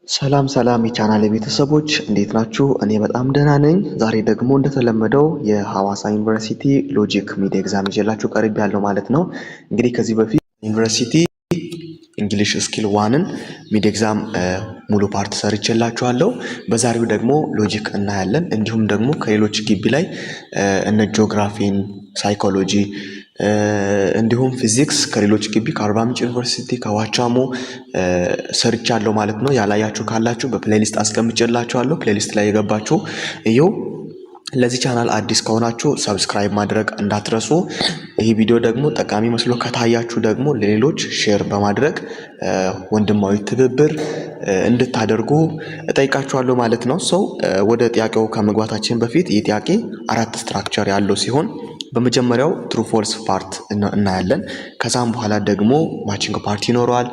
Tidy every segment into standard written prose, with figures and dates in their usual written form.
ሰላም ሰላም የቻናሌ ቤተሰቦች እንዴት ናችሁ? እኔ በጣም ደህና ነኝ። ዛሬ ደግሞ እንደተለመደው የሐዋሳ ዩኒቨርሲቲ ሎጂክ ሚድ ኤግዛም ይዤላችሁ ቀርቤያለሁ ማለት ነው። እንግዲህ ከዚህ በፊት ዩኒቨርሲቲ እንግሊሽ ስኪል ዋንን ሚድ ኤግዛም ሙሉ ፓርት ሰርቼላችኋለሁ። በዛሬው ደግሞ ሎጂክ እናያለን። እንዲሁም ደግሞ ከሌሎች ግቢ ላይ እነ ጂኦግራፊን፣ ሳይኮሎጂ እንዲሁም ፊዚክስ ከሌሎች ግቢ ከአርባ ምንጭ ዩኒቨርሲቲ ከዋቻሞ ሰርቻለሁ ማለት ነው። ያላያችሁ ካላችሁ በፕሌሊስት አስቀምጬላችኋለሁ። ፕሌሊስት ላይ የገባችሁ እዩ። ለዚህ ቻናል አዲስ ከሆናችሁ ሰብስክራይብ ማድረግ እንዳትረሱ። ይህ ቪዲዮ ደግሞ ጠቃሚ መስሎ ከታያችሁ ደግሞ ለሌሎች ሼር በማድረግ ወንድማዊ ትብብር እንድታደርጉ እጠይቃችኋለሁ ማለት ነው። ወደ ጥያቄው ከመግባታችን በፊት ይህ ጥያቄ አራት ስትራክቸር ያለው ሲሆን በመጀመሪያው ትሩ ፎልስ ፓርት እናያለን። ከዛም በኋላ ደግሞ ማቺንግ ፓርት ይኖረዋል።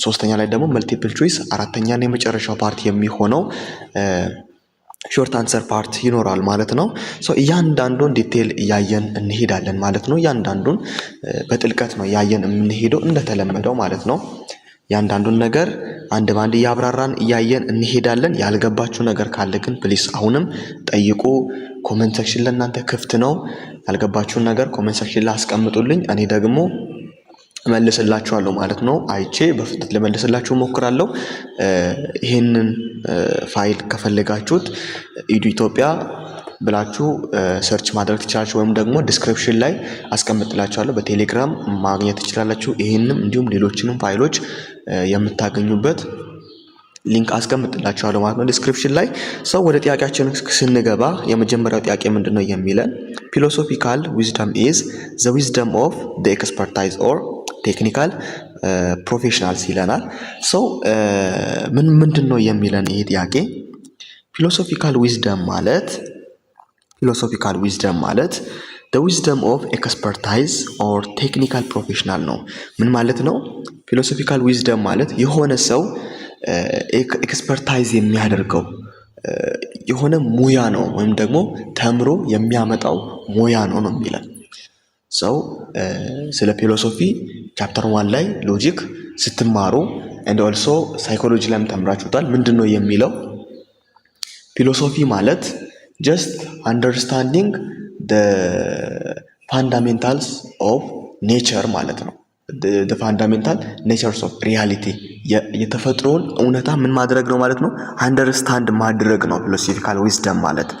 ሶስተኛ ላይ ደግሞ መልቲፕል ቾይስ፣ አራተኛና የመጨረሻው ፓርት የሚሆነው ሾርት አንሰር ፓርት ይኖራል ማለት ነው። እያንዳንዱን ዲቴል እያየን እንሄዳለን ማለት ነው። እያንዳንዱን በጥልቀት ነው እያየን የምንሄደው እንደተለመደው ማለት ነው። ያንዳንዱን ነገር አንድ ባንድ እያብራራን እያየን እንሄዳለን። ያልገባችሁ ነገር ካለ ግን ፕሊስ አሁንም ጠይቁ። ኮሜንት ሴክሽን ለእናንተ ክፍት ነው። ያልገባችሁን ነገር ኮሜንት ሴክሽን ላይ አስቀምጡልኝ፣ እኔ ደግሞ እመልስላችኋለሁ ማለት ነው። አይቼ በፍጥነት ልመልስላችሁ እሞክራለሁ። ይሄንን ፋይል ከፈለጋችሁት ኢዱ ኢትዮጵያ ብላችሁ ሰርች ማድረግ ትችላላችሁ፣ ወይም ደግሞ ዲስክሪፕሽን ላይ አስቀምጥላችኋለሁ። በቴሌግራም ማግኘት ትችላላችሁ። ይሄንም እንዲሁም ሌሎችንም ፋይሎች የምታገኙበት ሊንክ አስቀምጥላችኋለሁ ማለት ነው ዲስክሪፕሽን ላይ። ወደ ጥያቄያችን ስንገባ የመጀመሪያው ጥያቄ ምንድነው የሚለን ፊሎሶፊካል ዊዝደም ኢዝ ዘ ዊዝደም ኦፍ ዘ ኤክስፐርታይዝ ኦር ቴክኒካል ፕሮፌሽናልስ ይለናል። ምንድነው የሚለን ይሄ ጥያቄ? ፊሎሶፊካል ዊዝደም ማለት the wisdom of expertise or technical professional ነው። ምን ማለት ነው? ፊሎሶፊካል ዊዝደም ማለት የሆነ ሰው ኤክስፐርታይዝ የሚያደርገው የሆነ ሙያ ነው፣ ወይም ደግሞ ተምሮ የሚያመጣው ሙያ ነው የሚለን ሰው። ስለ ፊሎሶፊ ቻፕተር 1 ላይ ሎጂክ ስትማሩ and also ሳይኮሎጂ ላይም ተምራችሁታል። ምንድነው የሚለው? ፊሎሶፊ ማለት just understanding the fundamentals of nature ማለት ነው። the fundamental natures of reality የተፈጥሮን እውነታ ምን ማድረግ ነው ማለት ነው? አንደርስታንድ ማድረግ ነው። ፊሎሶፊካል ዊዝደም ማለት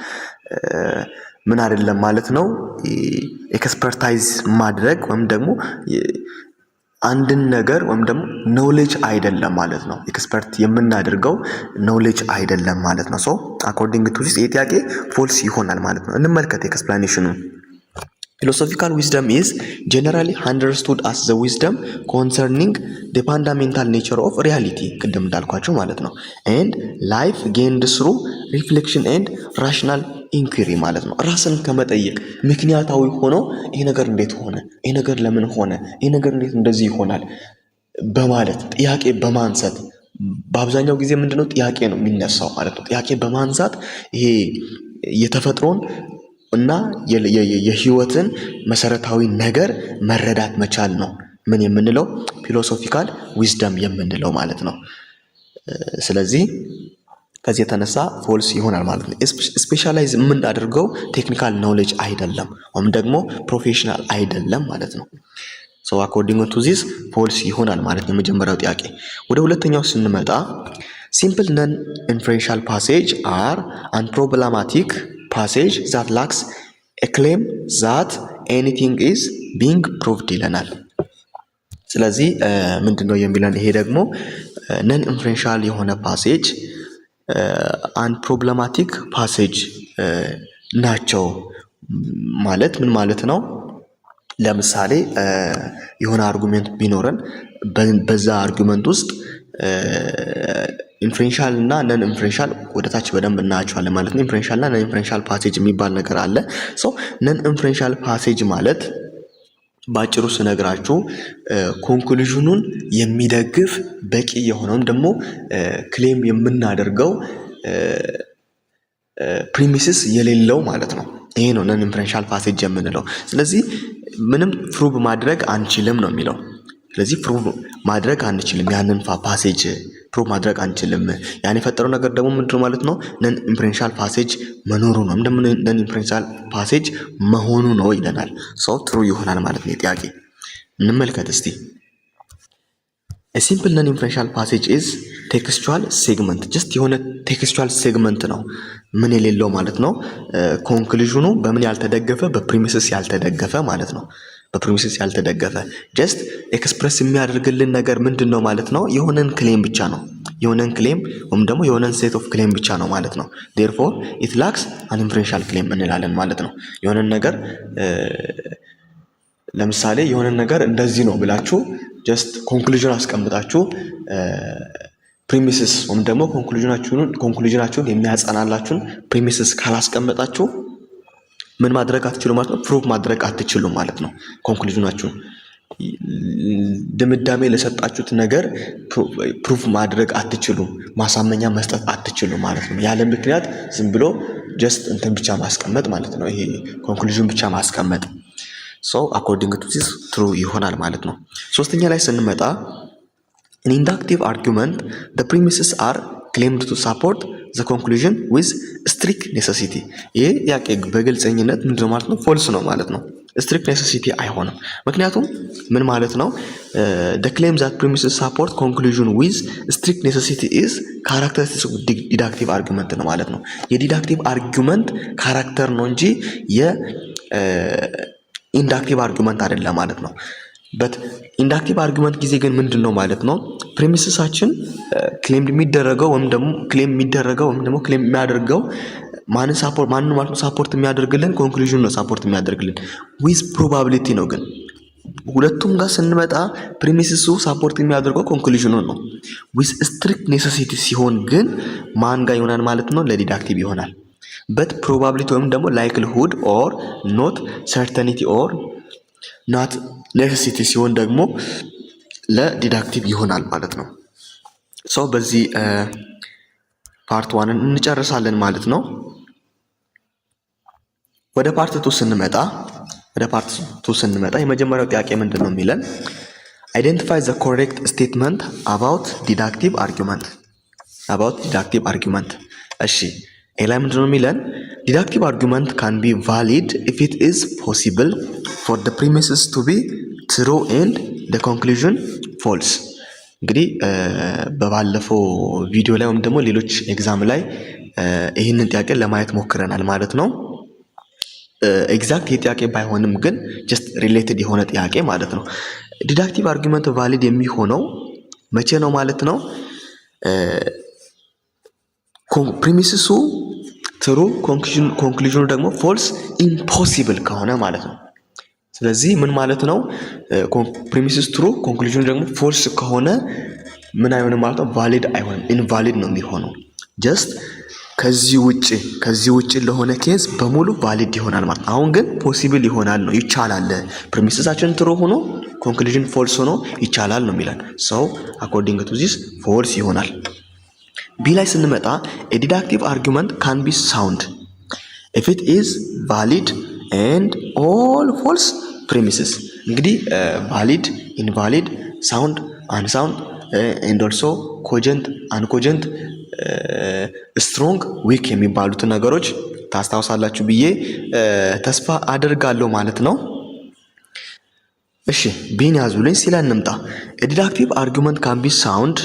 ምን አይደለም ማለት ነው? ኤክስፐርታይዝ ማድረግ ወይም ደግሞ አንድን ነገር ወይም ደግሞ ኖሌጅ አይደለም ማለት ነው። ኤክስፐርት የምናደርገው ኖሌጅ አይደለም ማለት ነው። አኮርዲንግ ቱ ዚስ ጥያቄ ፎልስ ይሆናል ማለት ነው። እንመልከት ኤክስፕላኔሽኑ። Philosophical wisdom is generally understood as the wisdom concerning the fundamental nature of reality ቅድም እንዳልኳችሁ ማለት ነው። and life gained through reflection and rational inquiry ማለት ነው። ራስን ከመጠየቅ ምክንያታዊ ሆኖ ይሄ ነገር እንዴት ሆነ፣ ይሄ ነገር ለምን ሆነ፣ ይሄ ነገር እንዴት እንደዚህ ይሆናል በማለት ጥያቄ በማንሳት በአብዛኛው ጊዜ ምንድነው ጥያቄ ነው የሚነሳው ማለት ነው። ጥያቄ በማንሳት ይሄ የተፈጥሮን እና የህይወትን መሰረታዊ ነገር መረዳት መቻል ነው ምን የምንለው ፊሎሶፊካል ዊዝደም የምንለው ማለት ነው። ስለዚህ ከዚህ የተነሳ ፎልስ ይሆናል ማለት ነው። ስፔሻላይዝ የምናደርገው ቴክኒካል ኖሌጅ አይደለም ወይም ደግሞ ፕሮፌሽናል አይደለም ማለት ነው። አኮርዲንግ ቱ ዚስ ፎልስ ይሆናል ማለት ነው የመጀመሪያው ጥያቄ። ወደ ሁለተኛው ስንመጣ ሲምፕል ነን ኢንፈረንሻል ፓሴጅ አር አንፕሮብለማቲክ passage that lacks a claim that anything is being proved ይለናል። ስለዚህ ምንድነው የሚለን? ይሄ ደግሞ ነን ኢንፈረንሻል የሆነ ፓሴጅ አንፕሮብለማቲክ ፓሴጅ ናቸው ማለት ምን ማለት ነው? ለምሳሌ የሆነ አርጉሜንት ቢኖረን በዛ አርጉሜንት ውስጥ ኢንፈረንሻል እና ነን ኢንፈረንሻል ወደታች በደንብ እናያቸዋለን ማለት ነው። ኢንፈረንሻል እና ነን ኢንፈረንሻል ፓሴጅ የሚባል ነገር አለ። ነን ኢንፈረንሻል ፓሴጅ ማለት ባጭሩ ስነግራችሁ ኮንክሉዥኑን የሚደግፍ በቂ የሆነውን ደግሞ ክሌም የምናደርገው ፕሪሚሲስ የሌለው ማለት ነው። ይሄ ነው ነን ኢንፈረንሻል ፓሴጅ የምንለው። ስለዚህ ምንም ፕሩቭ ማድረግ አንችልም ነው የሚለው። ስለዚህ ፕሩቭ ማድረግ አንችልም። ያንን ፓሴጅ ፕሩቭ ማድረግ አንችልም። ያን የፈጠረው ነገር ደግሞ ምንድነው ማለት ነው? ነን ኢንፈረንሻል ፓሴጅ መኖሩ ነው። እንደምን ነን ኢንፈረንሻል ፓሴጅ መሆኑ ነው ይለናል። ሶ ትሩ ይሆናል ማለት ነው። ጥያቄ እንመልከት እስቲ። A simple non-inferential passage is textual segment. just የሆነ ቴክስቹዋል ሴግመንት ነው። ምን የሌለው ማለት ነው? ኮንክሉዥኑ በምን ያልተደገፈ? በፕሪሚስስ ያልተደገፈ ማለት ነው። በፕሪሚስስ ያልተደገፈ ጀስት ኤክስፕረስ የሚያደርግልን ነገር ምንድን ነው ማለት ነው? የሆነን ክሌም ብቻ ነው። የሆነን ክሌም ወይም ደግሞ የሆነን ሴት ኦፍ ክሌም ብቻ ነው ማለት ነው። therefore it lacks an inferential claim እንላለን ማለት ነው። የሆነን ነገር ለምሳሌ የሆነን ነገር እንደዚህ ነው ብላችሁ ጀስት ኮንክሉዥን አስቀምጣችሁ ፕሪሚስስ ወይም ደግሞ ኮንክሉዥናችሁን የሚያጸናላችሁን ፕሪሚስስ ካላስቀመጣችሁ ምን ማድረግ አትችሉም ማለት ነው? ፕሩቭ ማድረግ አትችሉም ማለት ነው። ኮንክሉዥናችሁን ድምዳሜ ለሰጣችሁት ነገር ፕሩቭ ማድረግ አትችሉም፣ ማሳመኛ መስጠት አትችሉም ማለት ነው። ያለ ምክንያት ዝም ብሎ ጀስት እንትን ብቻ ማስቀመጥ ማለት ነው። ይሄ ኮንክሉዥን ብቻ ማስቀመጥ so according to this true ይሆናል ማለት ነው። ሶስተኛ ላይ ስንመጣ in inductive argument the premises are claimed to support the conclusion with strict necessity። ይሄ ያቄ በግልጽኝነት ምንድነው ማለት ነው? ፎልስ ነው ማለት ነው። strict necessity አይሆንም። ምክንያቱም ምን ማለት ነው? the claim that premises support conclusion with strict necessity is characteristic of deductive argument ነው ማለት ነው። የዲዳክቲቭ አርጊውመንት ካራክተር ነው እንጂ ኢንዳክቲቭ አርጊውመንት አይደለም ማለት ነው። በት ኢንዳክቲቭ አርጊውመንት ጊዜ ግን ምንድነው ማለት ነው? ፕሪሚስሳችን ክሌም የሚደረገው ወይም ደግሞ ክሌም የሚያደርገው ማንን ማለት ነው? ሳፖርት የሚያደርግልን ኮንክሉዥን ነው ሳፖርት የሚያደርግልን ዊዝ ፕሮባቢሊቲ ነው። ግን ሁለቱም ጋር ስንመጣ ፕሪሚስሱ ሳፖርት የሚያደርገው ኮንክሉዥኑን ነው። ዊዝ ስትሪክት ኔሴሲቲ ሲሆን ግን ማን ጋር ይሆናል ማለት ነው? ለዲዳክቲቭ ይሆናል። በት ፕሮባቢሊቲ ወይም ደግሞ ላይክሊሁድ ኦር ኖት ሰርተኒቲ ኦር ናት ኔሴሲቲ ሲሆን ደግሞ ለዲዳክቲቭ ይሆናል ማለት ነው። ሶ በዚህ ፓርት ዋንን እንጨርሳለን ማለት ነው። ወደ ፓርት ቱ ስንመጣ የመጀመሪያው ጥያቄ ምንድን ነው የሚለን? አይደንቲፋይ ዘ ኮሬክት ስቴትመንት አባውት ዲዳክቲቭ አርጊውመንት። እሺ ኤላይ ምንድነው የሚለን? ዲዳክቲቭ አርጊውመንት ካን ቢ ቫሊድ ኢፍ ኢት ኢዝ ፖሲብል ፎር ዘ ፕሪሚስስ ቱ ቢ ትሩ ኤንድ ዘ ኮንክሉዥን ፎልስ። እንግዲህ በባለፈው ቪዲዮ ላይ ወይም ደግሞ ሌሎች ኤግዛም ላይ ይህንን ጥያቄ ለማየት ሞክረናል ማለት ነው። ኤግዛክት የጥያቄ ባይሆንም ግን ጀስት ሪሌትድ የሆነ ጥያቄ ማለት ነው። ዲዳክቲቭ አርጊውመንት ቫሊድ የሚሆነው መቼ ነው ማለት ነው? ፕሪሚስሱ ትሩ ኮንክሉዥኑ ደግሞ ፎልስ ኢምፖሲብል ከሆነ ማለት ነው። ስለዚህ ምን ማለት ነው? ፕሪሚስስ ትሩ ኮንክሉዥኑ ደግሞ ፎልስ ከሆነ ምን አይሆንም ማለት ነው? ቫሊድ አይሆንም፣ ኢንቫሊድ ነው የሚሆነው። ጀስት ከዚህ ውጭ ለሆነ ኬዝ በሙሉ ቫሊድ ይሆናል ማለት ነው። አሁን ግን ፖሲብል ይሆናል ነው፣ ይቻላል። ፕሪሚስሳችን ትሩ ሆኖ ኮንክሉዥን ፎልስ ሆኖ ይቻላል ነው የሚለን። ሰው አኮርዲንግ ቱ ዚስ ፎልስ ይሆናል። ቢ ላይ ስንመጣ a deductive argument can be sound if it is valid and all false premises። እንግዲህ valid, invalid, sound, unsound and also cogent, uncogent, strong, weak የሚባሉትን ነገሮች ታስታውሳላችሁ ብዬ ተስፋ አደርጋለሁ ማለት ነው። እሺ ቢን ያዙልኝ ሲላ እንምጣ። a deductive argument can be sound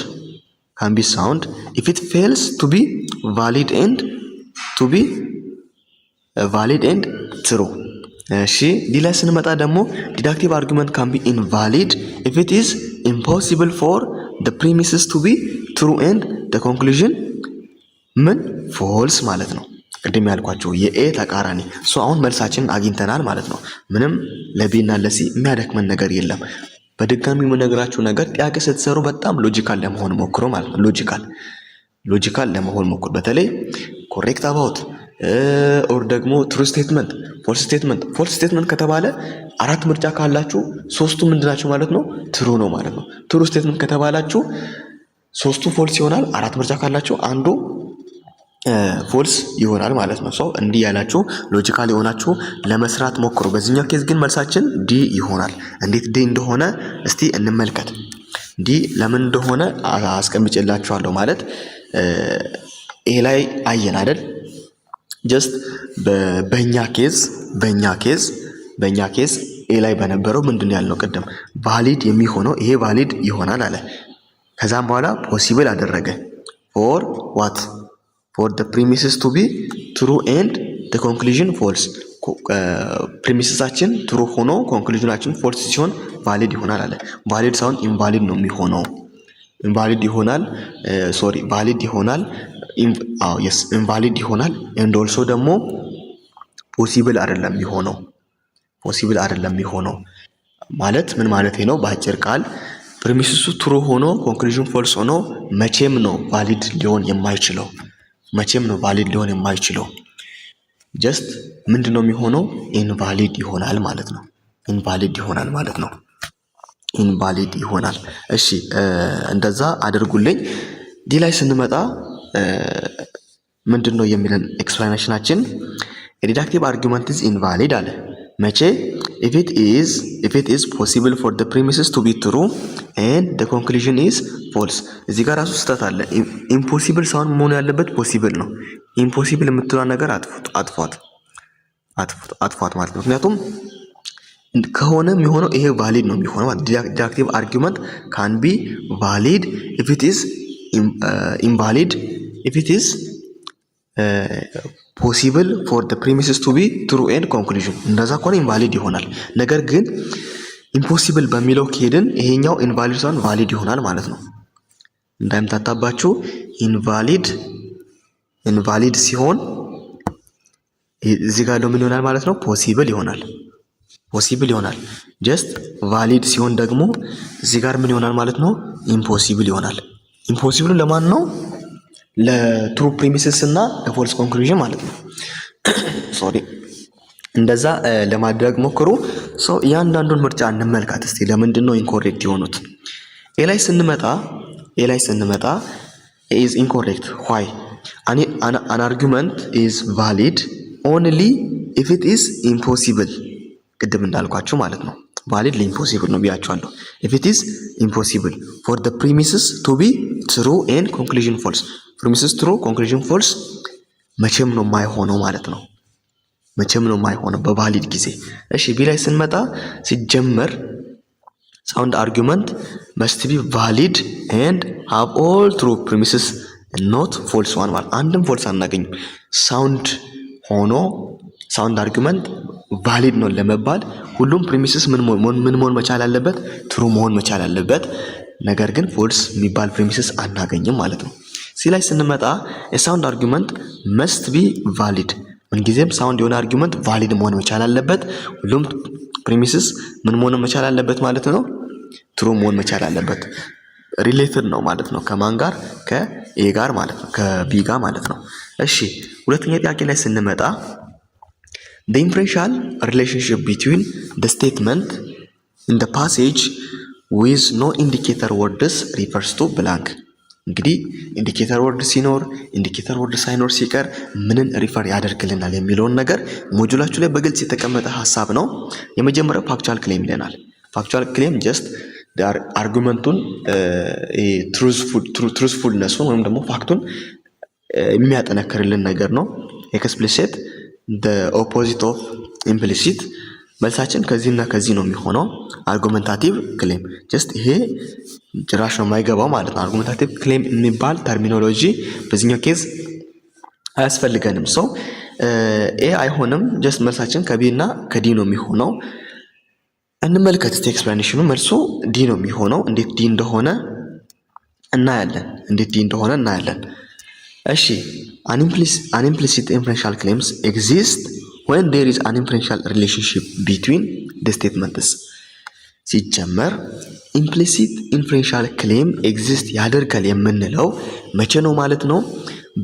if it fails to be valid and true። እሺ ዲ ላይ ስንመጣ ደግሞ ዲዳክቲቭ አርጊውመንት can be invalid if it is impossible for the premises to be true and the conclusion false ማለት ነው። ቅድም ያልኳቸው የኤ ተቃራኒ። አሁን መልሳችንን አግኝተናል ማለት ነው። ምንም ለቢ እና ለሲ የሚያደክመን ነገር የለም። በድጋሚ የምነግራችሁ ነገር ጥያቄ ስትሰሩ በጣም ሎጂካል ለመሆን ሞክሩ ማለት ነው። ሎጂካል ለመሆን ሞክሩ። በተለይ ኮሬክት አባውት ኦር ደግሞ ትሩ ስቴትመንት፣ ፎልስ ስቴትመንት ከተባለ አራት ምርጫ ካላችሁ ሶስቱ ምንድናቸው ማለት ነው? ትሩ ነው ማለት ነው። ትሩ ስቴትመንት ከተባላችሁ ሶስቱ ፎልስ ይሆናል። አራት ምርጫ ካላችሁ አንዱ ፎልስ ይሆናል ማለት ነው። ሶ እንዲህ ያላችሁ ሎጂካል የሆናችሁ ለመስራት ሞክሩ። በዚህኛው ኬዝ ግን መልሳችን ዲ ይሆናል። እንዴት ዲ እንደሆነ እስቲ እንመልከት። ዲ ለምን እንደሆነ አስቀምጬላችኋለሁ። ማለት ይሄ ላይ አየን አይደል? ጀስት በእኛ ኬዝ ኤ ላይ በነበረው ምንድን ያልነው ቅድም ቫሊድ የሚሆነው ይሄ ቫሊድ ይሆናል አለ። ከዛም በኋላ ፖሲብል አደረገ ፎር ዋት for the premises to be true and the conclusion false ፕሪሚስሳችን ትሩ ሆኖ ኮንክሉዥናችን ፎልስ ሲሆን ቫሊድ ይሆናል አለ። ቫሊድ ሳይሆን ኢንቫሊድ ነው የሚሆነው። ኢንቫሊድ ይሆናል ቫሊድ ይሆናል። ኢንቫሊድ ይሆናል። ኤንድ ኦልሶ ደግሞ ፖሲብል አይደለም የሚሆነው ማለት ምን ማለት ነው? በአጭር ቃል ፕሪሚስሱ ትሩ ሆኖ ኮንክሉዥን ፎልስ ሆኖ መቼም ነው ቫሊድ ሊሆን የማይችለው። ጀስት ምንድነው የሚሆነው? ኢንቫሊድ ይሆናል ማለት ነው። ኢንቫሊድ ይሆናል። እሺ እንደዛ አድርጉልኝ። ዲ ላይ ስንመጣ ምንድነው የሚለን ኤክስፕላኔሽናችን? ዲዳክቲቭ አርጊውመንት ኢዝ ኢንቫሊድ አለ። መቼ? if it is possible for the premises to be true and the conclusion is false። እዚህ ጋር ራሱ ስህተት አለ። ኢምፖሲብል ሳይሆን መሆን ያለበት ፖሲብል ነው። ኢምፖሲብል የምትለው ነገር አጥፏት ማለት ነው። ምክንያቱም ከሆነ የሚሆነው ይሄ ቫሊድ ነው የሚሆነው። ዲዳክቲቭ አርጊውመንት ካን ቢ ቫሊድ if it is invalid if it is ፖሲብል ፎር the premises to be true and conclusion። እንደዛ ከሆነ ኢንቫሊድ ይሆናል። ነገር ግን ኢምፖሲብል በሚለው ከሄድን ይሄኛው ኢንቫሊድ ሳይሆን ቫሊድ ይሆናል ማለት ነው። እንዳይምታታባችሁ ኢንቫሊድ ሲሆን እዚህ ጋር ምን ይሆናል ማለት ነው? ፖሲብል ይሆናል። ጀስት ቫሊድ ሲሆን ደግሞ እዚህ ጋር ምን ይሆናል ማለት ነው? ኢምፖሲብል ይሆናል። ኢምፖሲብሉ ለማን ነው? ለትሩ ፕሪሚስስ እና ለፎልስ ኮንክሉዥን ማለት ነው። እንደዛ ለማድረግ ሞክሩ። እያንዳንዱን ምርጫ እንመልከት እስቲ ለምንድን ነው ኢንኮሬክት የሆኑት? ኤ ላይ ስንመጣ is incorrect. why? an argument is valid only if it is impossible። ቅድም እንዳልኳችሁ ማለት ነው። ቫሊድ ለኢምፖሲብል ነው ብያችኋለሁ። if it is impossible for the premises to be true and conclusion false። premises true conclusion false መቼም ነው የማይሆነው ማለት ነው። በቫሊድ ጊዜ። እሺ ቢ ላይ ስንመጣ ሲጀመር sound argument must be valid and have all true premises and not false one ማለት አንድም ፎልስ አናገኝም። ሳውንድ አርጊመንት ቫሊድ ነው ለመባል ሁሉም ፕሪሚስስ ምን መሆን መቻል አለበት? ትሩ መሆን መቻል አለበት። ነገር ግን ፎልስ የሚባል ፕሪሚስስ አናገኝም ማለት ነው። ሲ ላይ ስንመጣ ሳውንድ አርጊመንት መስት ቢ ቫሊድ። ምንጊዜም ሳውንድ የሆነ አርጊመንት ቫሊድ መሆን መቻል አለበት። ሁሉም ፕሪሚስስ ምን መሆን መቻል አለበት ማለት ነው? ትሩ መሆን መቻል አለበት። ሪሌትድ ነው ማለት ነው። ከማን ጋር? ከኤ ጋር ማለት ነው፣ ከቢ ጋር ማለት ነው። እሺ ሁለተኛ ጥያቄ ላይ ስንመጣ the inferential relationship between the statement in the passage with no indicator words refers to blank። እንግዲህ ኢንዲኬተር ወርድ ሲኖር ኢንዲኬተር ወርድ ሳይኖር ሲቀር ምንን ሪፈር ያደርግልናል የሚለውን ነገር ሞጁላችሁ ላይ በግልጽ የተቀመጠ ሐሳብ ነው። የመጀመሪያው ፋክቹዋል ክሌም ይለናል። ፋክቹዋል ክሌም ጀስት አርጉመንቱን ትሩዝፉልነሱን ወይም ደግሞ ፋክቱን የሚያጠነክርልን ነገር ነው። ኤክስፕሊሲት the opposite of implicit። መልሳችን ከዚህና ከዚህ ነው የሚሆነው። አርጉመንታቲቭ ክሌም ጀስት ይሄ ጭራሽ ነው የማይገባው ማለት ነው። አርጉመንታቲቭ ክሌም የሚባል ተርሚኖሎጂ በዚህኛው ኬዝ አያስፈልገንም። ሰው ኤ አይሆንም። ጀስት መልሳችን ከቢ እና ከዲ ነው የሚሆነው። እንመልከት እስቲ ኤክስፕላኔሽኑ። መልሱ ዲ ነው የሚሆነው። እንዴት ዲ እንደሆነ እናያለን። እሺ an implicit inferential claims exist when there is an inferential relationship between the statements። ሲጀመር implicit inferential claim exist ያደርጋል የምንለው መቼ ነው ማለት ነው?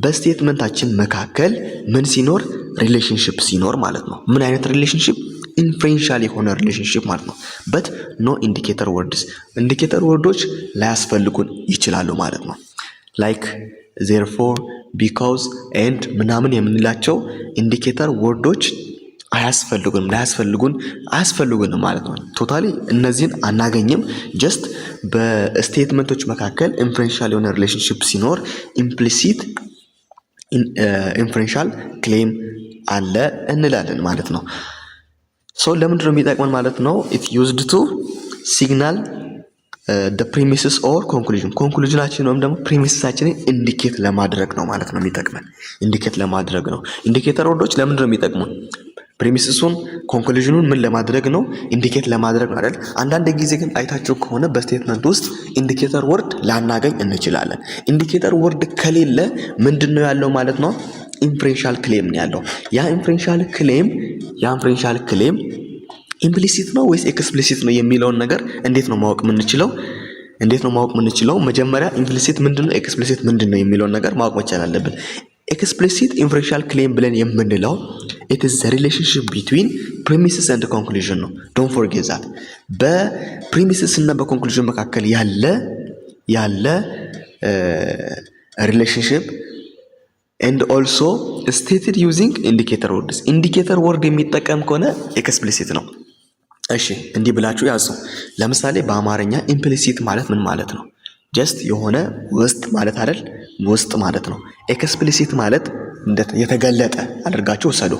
በስቴትመንታችን መካከል ምን ሲኖር? ሪሌሽንሺፕ ሲኖር ማለት ነው። ምን አይነት ሪሌሽንሺፕ? ኢንፍሬንሻል የሆነ ሪሌሽንሺፕ ማለት ነው። በት ኖ ኢንዲኬተር ወርድስ። ኢንዲኬተር ወርዶች ላያስፈልጉን ይችላሉ ማለት ነው። ላይክ therefore ቢካውዝ ኤንድ ምናምን የምንላቸው ኢንዲኬተር ወርዶች አያስፈልጉንም ማለት ነው። ቶታሊ እነዚህን አናገኝም። ጀስት በስቴትመንቶች መካከል ኢንፈረንሻል የሆነ ሪሌሽንሽፕ ሲኖር ኢምፕሊሲት ኢንፈረንሻል ክሌም አለ እንላለን ማለት ነው። ሶ ለምንድን ነው የሚጠቅመን ማለት ነው? ኢት ዩዝድ ቱ ሲግናል the premises or ኮንክሉዥናችን ወይም ደግሞ ፕሪሚስሳችንን ኢንዲኬት ለማድረግ ነው ማለት ነው የሚጠቅመን። ኢንዲኬት ለማድረግ ነው። ኢንዲኬተር ወርዶች ለምንድን ነው የሚጠቅሙን? ፕሪሚስሱን ኮንክሉዥኑን ምን ለማድረግ ነው? ኢንዲኬት ለማድረግ ነው አይደል? አንዳንድ ጊዜ ግን አይታችሁ ከሆነ በስቴትመንት ውስጥ ኢንዲኬተር ወርድ ላናገኝ እንችላለን። ኢንዲኬተር ወርድ ከሌለ ምንድነው ያለው ማለት ነው? ኢንፈረንሻል ክሌም ነው ያለው። ያ ኢንፈረንሻል ክሌም ኢምፕሊሲት ነው ወይስ ኤክስፕሊሲት ነው የሚለውን ነገር እንዴት ነው ማወቅ የምንችለው? መጀመሪያ ኢምፕሊሲት ምንድነው፣ ኤክስፕሊሲት ምንድነው የሚለውን ነገር ማወቅ መቻል አለብን። ኤክስፕሊሲት ኢንፈረንሻል ክሌም ብለን የምንለው it is the relationship between premises and conclusion ነው። don't forget that በፕሪሚስስ እና በኮንክሉዥን መካከል ያለ ሪሌሽንሽፕ and also stated using indicator words ኢንዲኬተር ወርድ የሚጠቀም ከሆነ ኤክስፕሊሲት ነው። እሺ እንዲህ ብላችሁ ያዙ። ለምሳሌ በአማርኛ ኢምፕሊሲት ማለት ምን ማለት ነው? ጀስት የሆነ ውስጥ ማለት አይደል? ውስጥ ማለት ነው። ኤክስፕሊሲት ማለት የተገለጠ አድርጋችሁ ወሰዱ።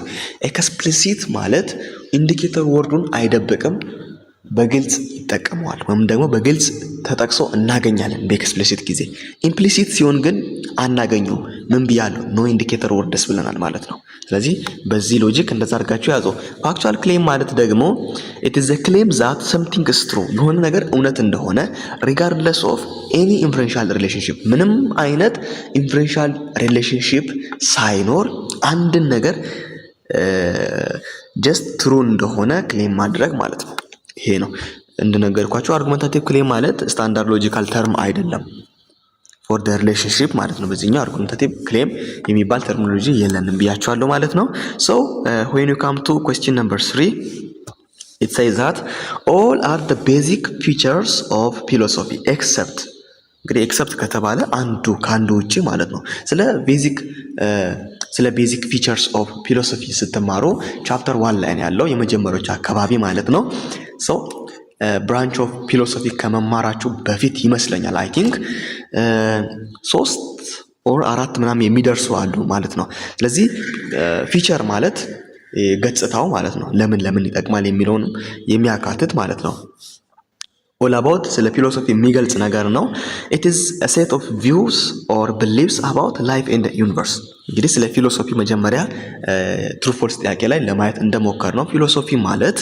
ኤክስፕሊሲት ማለት ኢንዲኬተር ወርዱን አይደብቅም፣ በግልጽ ይጠቀመዋል ወይም ደግሞ በግልጽ ተጠቅሶ እናገኛለን በኤክስፕሊሲት ጊዜ። ኢምፕሊሲት ሲሆን ግን አናገኘው። ምን ብያለሁ? ኖ ኢንዲኬተር ወርድስ ብለናል ማለት ነው። ስለዚህ በዚህ ሎጂክ እንደዛ አድርጋችሁ ያዙ። ፋክቹዋል ክሌም ማለት ደግሞ it is a claim that something is true የሆነ ነገር እውነት እንደሆነ regardless of any inferential relationship ምንም አይነት ኢንፈረንሻል ሪሌሽንሺፕ ሳይኖር አንድን ነገር ጀስት ትሩ እንደሆነ ክሌም ማድረግ ማለት ነው። ይሄ ነው እንደነገርኳችሁ። አርጉመንታቲቭ ክሌም ማለት ስታንዳርድ ሎጂካል ተርም አይደለም ፎር ዘ ሪሌሽንሺፕ ማለት ነው። በዚህኛው አርጉመንታቲቭ ክሌም የሚባል ተርሚኖሎጂ የለንም ብያችኋለሁ ማለት ነው። ሶ when you come to question number 3 it says that all are the basic features of philosophy except እንግዲህ ኤክሰፕት ከተባለ ከአንዱ ውጪ ማለት ነው። ስለ ቤዚክ ፊቸርስ ኦፍ ፊሎሶፊ ስትማሩ ቻፕተር 1 ላይ ነው ያለው፣ የመጀመሪያዎቹ አካባቢ ማለት ነው። ሶ ብራንች ኦፍ ፊሎሶፊ ከመማራችሁ በፊት ይመስለኛል አይ ቲንክ 3 or 4 ምናምን የሚደርሱ አሉ ማለት ነው። ስለዚህ ፊቸር ማለት ገጽታው ማለት ነው። ለምን ይጠቅማል የሚለውን የሚያካትት ማለት ነው። all about ስለ ፊሎሶፊ የሚገልጽ ነገር ነው። it is a set of views or beliefs about life in the universe እንግዲህ ስለ ፊሎሶፊ መጀመሪያ true false ጥያቄ ላይ ለማየት እንደሞከር ነው። ፊሎሶፊ ማለት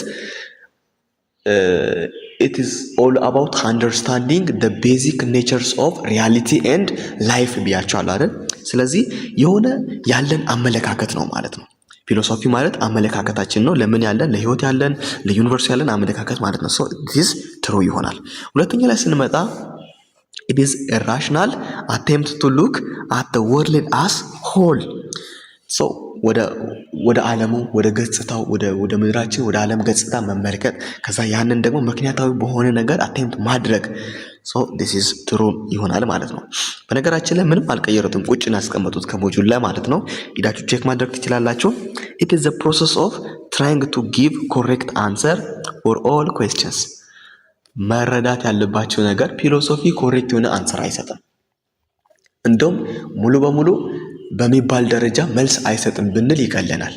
it is all about understanding the basic natures of reality and life ብያቸዋለሁ አይደል? ስለዚህ የሆነ ያለን አመለካከት ነው ማለት ነው። ፊሎሶፊ ማለት አመለካከታችን ነው። ለምን ያለን፣ ለህይወት ያለን፣ ለዩኒቨርስ ያለን አመለካከት ማለት ነው። so this true ይሆናል። ሁለተኛ ላይ ስንመጣ it is a rational attempt to look at the world as whole so ወደ ዓለሙ ወደ ገጽታው ወደ ምድራችን ወደ ዓለም ገጽታ መመልከት ከዛ ያንን ደግሞ ምክንያታዊ በሆነ ነገር አቴምፕት ማድረግ so this is true ይሆናል ማለት ነው። በነገራችን ላይ ምንም አልቀየሩትም፣ ቁጭን ያስቀመጡት ከሞጁል ላይ ማለት ነው። ሄዳችሁ ቼክ ማድረግ ትችላላችሁ። it is the process of trying to give correct answer for all questions መረዳት ያለባቸው ነገር ፊሎሶፊ ኮሬክት የሆነ አንሰር አይሰጥም። እንደውም ሙሉ በሙሉ በሚባል ደረጃ መልስ አይሰጥም ብንል ይቀለናል።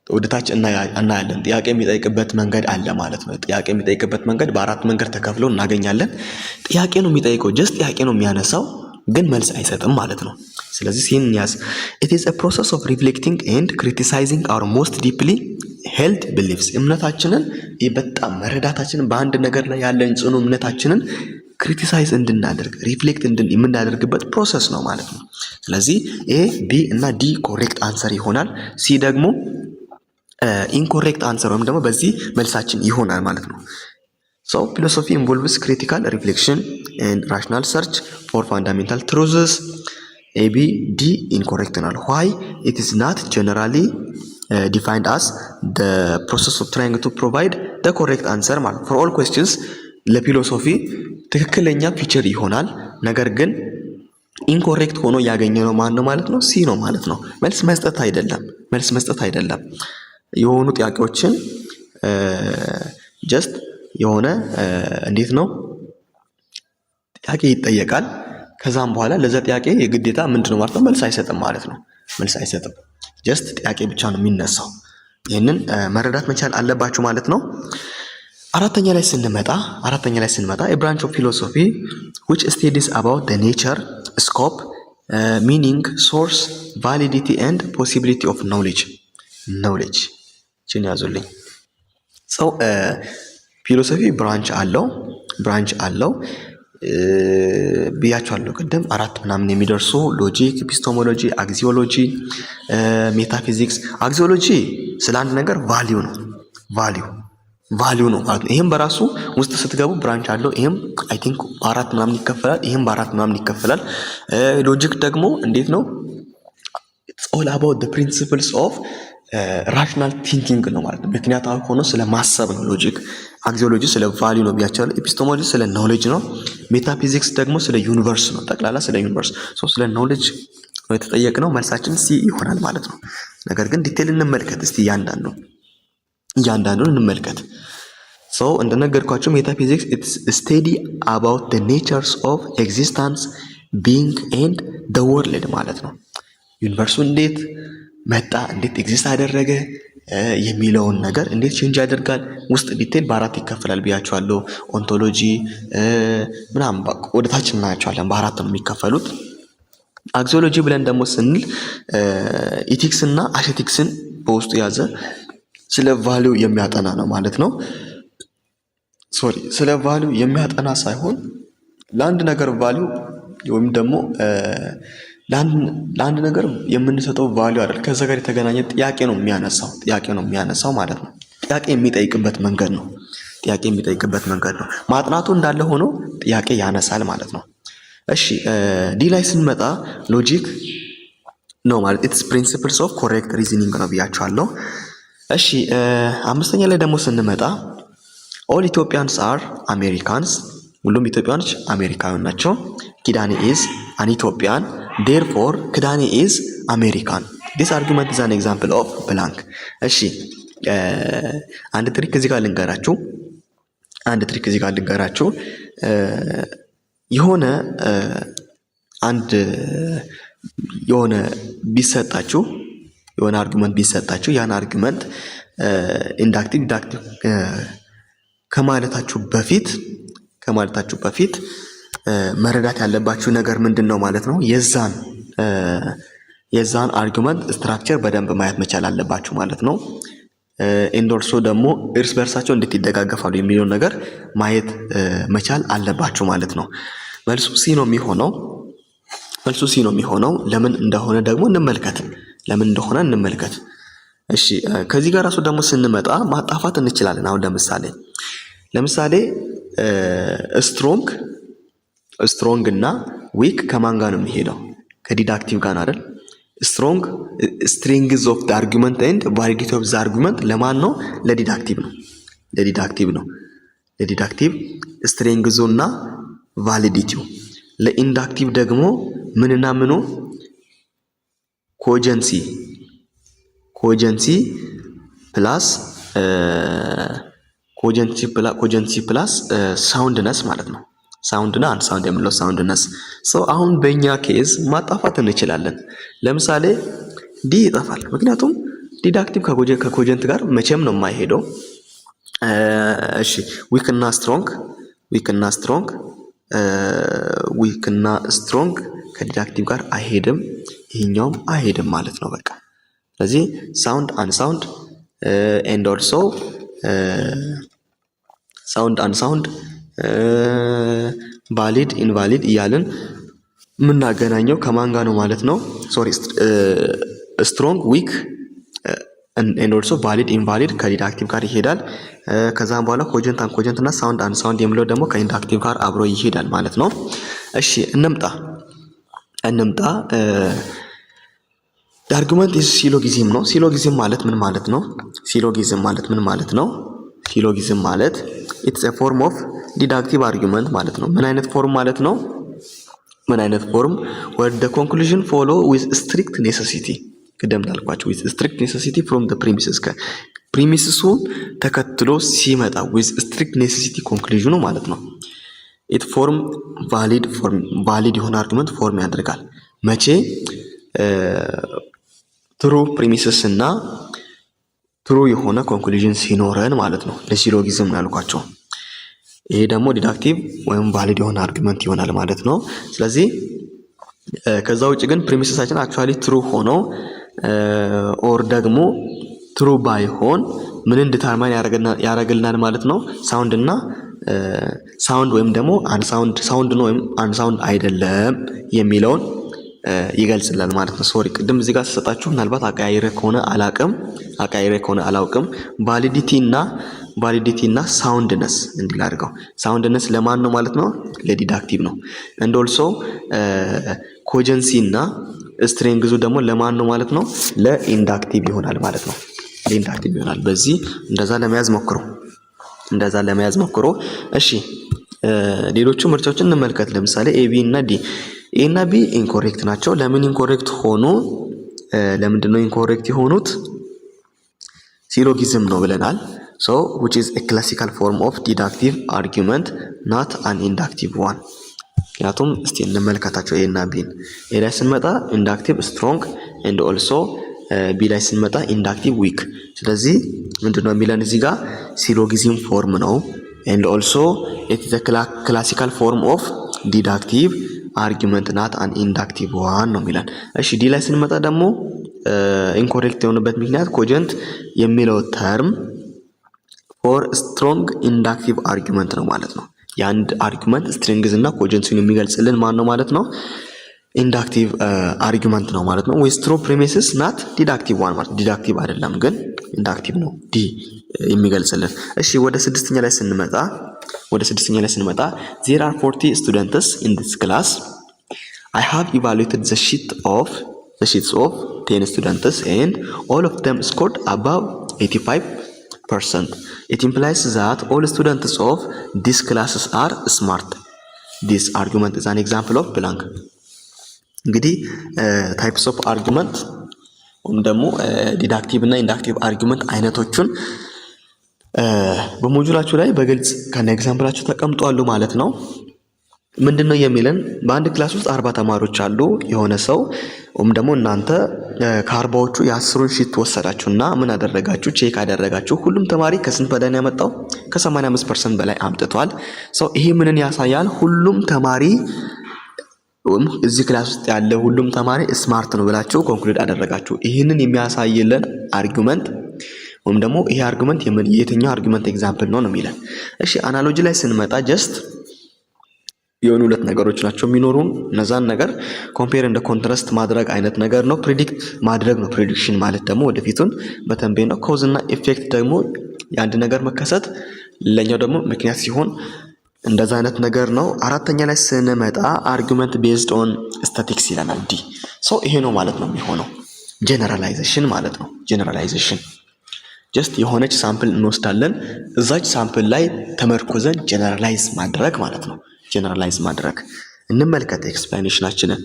ወደታች እናያለን። ጥያቄ የሚጠይቅበት መንገድ አለ ማለት ነው። ጥያቄ የሚጠይቅበት መንገድ በአራት መንገድ ተከፍሎ እናገኛለን። ጥያቄ ነው የሚጠይቀው፣ ጀስት ጥያቄ ነው የሚያነሳው፣ ግን መልስ አይሰጥም ማለት ነው። ስለዚህ ሲን ያዝ it is a process of reflecting and criticizing our most deeply held beliefs እምነታችንን በጣም መረዳታችንን በአንድ ነገር ላይ ያለን ጽኑ እምነታችንን ክሪቲሳይዝ እንድናደርግ ሪፍሌክት የምናደርግበት ፕሮሰስ ነው ማለት ነው። ስለዚህ ኤ ቢ እና ዲ ኮሬክት አንሰር ይሆናል። ሲ ደግሞ ኢንኮሬክት አንሰር ወይም ደግሞ በዚህ መልሳችን ይሆናል ማለት ነው። So philosophy involves critical reflection and rational search for fundamental truths. A, B, D incorrect now. Why? It is not generally defined as the process of trying to provide the correct answer for all questions. ለፊሎሶፊ ትክክለኛ ፊቸር ይሆናል። ነገር ግን ኢንኮሬክት ሆኖ ያገኘነው ማን ነው ማለት ነው? ሲ ነው ማለት ነው። መልስ መስጠት አይደለም። የሆኑ ጥያቄዎችን ጀስት የሆነ እንዴት ነው ጥያቄ ይጠየቃል። ከዛም በኋላ ለዛ ጥያቄ የግዴታ ምንድነው ማለት ነው? መልስ አይሰጥም ማለት ነው። መልስ አይሰጥም። ጀስት ጥያቄ ብቻ ነው የሚነሳው። ይህንን መረዳት መቻል አለባችሁ ማለት ነው። አራተኛ ላይ ስንመጣ a branch of philosophy which studies about the nature, scope, meaning, source, validity and possibility of knowledge ችን ያዙልኝ። ሰው ፊሎሶፊ ብራንች አለው ብያቸዋለሁ ቅድም 4 ምናምን የሚደርሱ ሎጂክ፣ ኤፒስቶሞሎጂ፣ አግዚዮሎጂ፣ ሜታፊዚክስ። አግዚዮሎጂ ስለ አንድ ነገር ቫልዩ ነው ማለት ነው። ይሄም በራሱ ውስጥ ስትገቡ ብራንች አለው። ይሄም አይ ቲንክ በ4 ምናምን ይከፈላል። ይሄም በ4 ምናምን ይከፈላል። ሎጂክ ደግሞ እንዴት ነው? ኢትስ ኦል አባውት ዘ ፕሪንሲፕልስ ኦፍ ራሽናል ቲንኪንግ ነው ማለት ነው። ምክንያታዊ ሆኖ ስለ ማሰብ ነው ሎጂክ። አግዚዮሎጂ ስለ ቫልዩ ነው ብያቸዋለሁ። ኤፒስቶሞሎጂ ስለ ኖሌጅ ነው። ሜታፊዚክስ ደግሞ ስለ ዩኒቨርስ ነው፣ ጠቅላላ ስለ ዩኒቨርስ። ስለ ኖሌጅ ነው የተጠየቅነው። መልሳችን ሲ ይሆናል ማለት ነው። ነገር ግን ዲቴል እንመልከት እስቲ፣ እያንዳንዱን እንመልከት። እንደነገርኳቸው ሜታፊዚክስ ኢትስ ስቴዲ አባውት ዘ ኔቸርስ ኦፍ ኤግዚስተንስ ቢንግ ኤንድ ዘ ወርልድ ማለት ነው። ዩኒቨርሱ እንዴት መጣ፣ እንዴት ኤግዚስት አደረገ የሚለውን ነገር እንዴት ቼንጅ ያደርጋል ውስጥ ዲቴል በ4 ይከፈላል ብያቸዋለሁ። ኦንቶሎጂ ምናምን ወደ ታች እናያቸዋለን። በ4 ነው የሚከፈሉት። አግዚዮሎጂ ብለን ደግሞ ስንል ኢቲክስ እና አሴቲክስን በውስጡ ያዘ ስለ ቫልዩ የሚያጠና ነው ማለት ነው። ስለ ቫልዩ የሚያጠና ሳይሆን ለአንድ ነገር ቫልዩ ወይም ደግሞ ለአንድ ነገር የምንሰጠው ቫልዩ አይደል፣ ከዛ ጋር የተገናኘ ጥያቄ ነው የሚያነሳው ማለት ነው። ጥያቄ የሚጠይቅበት መንገድ ነው። ማጥናቱ እንዳለ ሆኖ ጥያቄ ያነሳል ማለት ነው። እሺ ዲ ላይ ስንመጣ ሎጂክ ነው ማለት ኢትስ ፕሪንሲፕልስ ኦፍ ኮሬክት ሪዝኒንግ ነው ብያቸዋለሁ። እሺ 5ኛ ላይ ደግሞ ስንመጣ ኦል ኢትዮጵያንስ አር አሜሪካንስ፣ ሁሉም ኢትዮጵያኖች አሜሪካውያን ናቸው። ኪዳኔ ኢዝ አን ኢትዮጵያን ዴርፎር ክዳኔ ኢዝ አሜሪካን። ዲስ አርጊመንት ኢዝ አን ኤግዛምፕል ኦፍ ብላንክ። እሺ አንድ ትሪክ እዚህ ጋር ልንገራችሁ። የሆነ ቢሰጣችሁ የሆነ አርጊመንት ቢሰጣችሁ ያን አርጊመንት ኢንዳክቲቭ ዲዳክቲቭ ከማለታችሁ በፊት መረዳት ያለባችሁ ነገር ምንድን ነው ማለት ነው? የዛን አርጊመንት ስትራክቸር በደንብ ማየት መቻል አለባችሁ ማለት ነው። ኤንዶርሶ ደግሞ እርስ በርሳቸው እንዴት ይደጋገፋሉ የሚለውን ነገር ማየት መቻል አለባችሁ ማለት ነው። መልሱ ሲ ነው የሚሆነው። ለምን እንደሆነ ደግሞ እንመልከት። እሺ ከዚህ ጋር ራሱ ደግሞ ስንመጣ ማጣፋት እንችላለን። አሁን ለምሳሌ ስትሮንግ እና ዊክ ከማን ጋር ነው የሚሄደው? ከዲዳክቲቭ ጋር አይደል? ስትሪንግዝ ኦፍ ዘ አርጊመንት ኤንድ ቫሊዲቲ ኦፍ ዘ አርጊመንት ለማን ነው? ለዲዳክቲቭ ነው። ለዲዳክቲቭ ስትሪንግዙ እና ቫሊዲቲው። ለኢንዳክቲቭ ደግሞ ምንና ምኑ? ኮጀንሲ ፕላስ ሳውንድነስ ማለት ነው። ሳውንድና አንሳውንድ የምንለው ሳውንድነስ። አሁን በእኛ ኬዝ ማጣፋት እንችላለን። ለምሳሌ ዲ ይጠፋል፣ ምክንያቱም ዲዳክቲቭ ከኮጀንት ጋር መቼም ነው የማይሄደው። እሺ ዊክ እና ስትሮንግ ከዲዳክቲቭ ጋር አይሄድም፣ ይሄኛውም አይሄድም ማለት ነው በቃ። ስለዚህ ሳውንድ አንሳውንድ ኤንድ ኦልሶ ሳውንድ ቫሊድ ኢንቫሊድ እያልን የምናገናኘው ከማን ጋር ነው ማለት ነው? ስትሮንግ ዊክ ኤንድ ኦልሶ ቫሊድ ኢንቫሊድ ከዲዳክቲቭ ጋር ይሄዳል። ከዛም በኋላ ኮጀንት አንኮጀንት እና ሳውንድ አንሳውንድ የሚለው ደግሞ ከኢንዳክቲቭ ጋር አብሮ ይሄዳል ማለት ነው። እሺ እንምጣ አርጊመንት ኢዝ ሲሎጊዝም ነው። ሲሎጊዝም ማለት ምን ማለት ነው? ሲሎጊዝም ማለት ኢትስ ኤ ፎርም ኦፍ ዲዳክቲቭ አርጊመንት ማለት ነው። ምን አይነት ፎርም ማለት ነው? ምን አይነት ፎርም where the conclusion follow with strict necessity ቅደም እንዳልኳችሁ with strict necessity from the premises ፕሪሚስሱን ተከትሎ ሲመጣ with strict necessity conclusion ማለት ነው። it form valid የሆነ አርጉመንት ፎርም ያደርጋል። መቼ ትሩ ፕሪሚስስ እና ትሩ የሆነ ኮንክሉዥን ሲኖረን ማለት ነው። ለሲሎጊዝም ነው ያልኳቸው። ይሄ ደግሞ ዲዳክቲቭ ወይም ቫሊድ የሆነ አርጉመንት ይሆናል ማለት ነው። ስለዚህ ከዛ ውጭ ግን ፕሪሚስሳችን አክቹአሊ ትሩ ሆኖ ኦር ደግሞ ትሩ ባይሆን ምን ዲተርማይን ያደርግልናል ማለት ነው። ሳውንድ እና ሳውንድ ወይም ደግሞ ሳውንድ ነው ወይም አንሳውንድ አይደለም የሚለውን ይገልጽልናል ማለት ነው። ሶሪ ቅድም እዚህ ጋር ተሰጣችሁ ምናልባት አቀያይሬ ከሆነ አላውቅም ቫሊዲቲ እና ሳውንድነስ እንዲል አድርገው። ሳውንድነስ ለማን ነው ማለት ነው? ለዲዳክቲቭ ነው። and also ኮጀንሲ እና ስትሬንግዙ ደግሞ ለማን ነው ማለት ነው? ለኢንዳክቲቭ ይሆናል ማለት ነው። ለኢንዳክቲቭ ይሆናል። በዚህ እንደዛ ለመያዝ ሞክሩ። እሺ ሌሎቹ ምርጫዎችን እንመልከት። ለምሳሌ ኤ ቢ እና ዲ። ኤ እና ቢ ኢንኮሬክት ናቸው። ለምን ኢንኮሬክት ሆኑ? ለምንድነው ኢንኮሬክት የሆኑት? ሲሎጊዝም ነው ብለናል። so which is a classical form of deductive argument not an inductive one። ምክንያቱም እስቲ እንመልከታቸው ኤ እና ቢን። ኤ ላይ ስንመጣ ኢንዳክቲቭ ስትሮንግ and also ቢ ላይ ስንመጣ ኢንዳክቲቭ ዊክ። ስለዚህ ምንድነው የሚለን እዚህ ጋር ሲሎጊዝም ፎርም ነው and also it is a classical form of deductive argument not an inductive one ነው የሚለን። እሺ ዲ ላይ ስንመጣ ደግሞ ኢንኮሬክት የሆነበት ምክንያት ኮጀንት የሚለው ተርም ፎር ስትሮንግ ኢንዳክቲቭ አርጊመንት ነው ማለት ነው። የአንድ አርጊመንት ስትሪንግዝ እና ኮጀንሲን የሚገልጽልን ማን ነው ማለት ነው? ኢንዳክቲቭ አርጊመንት ነው ማለት ነው። with true premises not deductive one ማለት ዲዳክቲቭ አይደለም ግን ኢንዳክቲቭ ነው ዲ የሚገልጽልን። እሺ ወደ ስድስተኛ ላይ ስንመጣ there are 40 students in this class. I have evaluated the sheets of 10 students and all of them scored above 85%. It implies that all students of these classes are smart. This argument is an example of blank. እንግዲህ ታይፕስ ኦፍ አርጉመንት ወይም ደግሞ ዲዳክቲቭ እና ኢንዳክቲቭ አርጉመንት አይነቶቹን በሞጁላችሁ ላይ በግልጽ ከነ ኤግዛምፕላችሁ ተቀምጧሉ ማለት ነው። ምንድነው የሚለን? በአንድ ክላስ ውስጥ 40 ተማሪዎች አሉ። የሆነ ሰው ወይም ደግሞ እናንተ ከ40ዎቹ የ10ን ሺት ወሰዳችሁና ምን አደረጋችሁ? ቼክ አደረጋችሁ። ሁሉም ተማሪ ከስንት በላይ ነው ያመጣው? ከ85% በላይ አምጥቷል። ሰው ይሄ ምንን ያሳያል? ሁሉም ተማሪ ወይም እዚህ ክላስ ውስጥ ያለ ሁሉም ተማሪ ስማርት ነው ብላችሁ ኮንክሉድ አደረጋችሁ። ይህንን የሚያሳይልን አርጉመንት ወይም ደግሞ ይሄ አርጉመንት የትኛው አርጉመንት ኤግዛምፕል ነው የሚለን። እሺ አናሎጂ ላይ ስንመጣ ጀስት የሆኑ ሁለት ነገሮች ናቸው የሚኖሩን። እነዛን ነገር ኮምፔር እንደ ኮንትራስት ማድረግ አይነት ነገር ነው። ፕሪዲክት ማድረግ ነው። ፕሪዲክሽን ማለት ደግሞ ወደፊቱን መተንበይ ነው። ኮዝ እና ኢፌክት ደግሞ የአንድ ነገር መከሰት ለኛው ደግሞ ምክንያት ሲሆን እንደዛ አይነት ነገር ነው። አራተኛ ላይ ስንመጣ አርጉመንት ቤዝድ ኦን ስታቲክስ ይለናል ዲ። ሶ ይሄ ነው ማለት ነው የሚሆነው ጀነራላይዜሽን ማለት ነው። ጀነራላይዜሽን ጀስት የሆነች ሳምፕል እንወስዳለን። እዛች ሳምፕል ላይ ተመርኩዘን ጀነራላይዝ ማድረግ ማለት ነው። ጀነራላይዝ ማድረግ እንመልከት ኤክስፕላኔሽናችንን።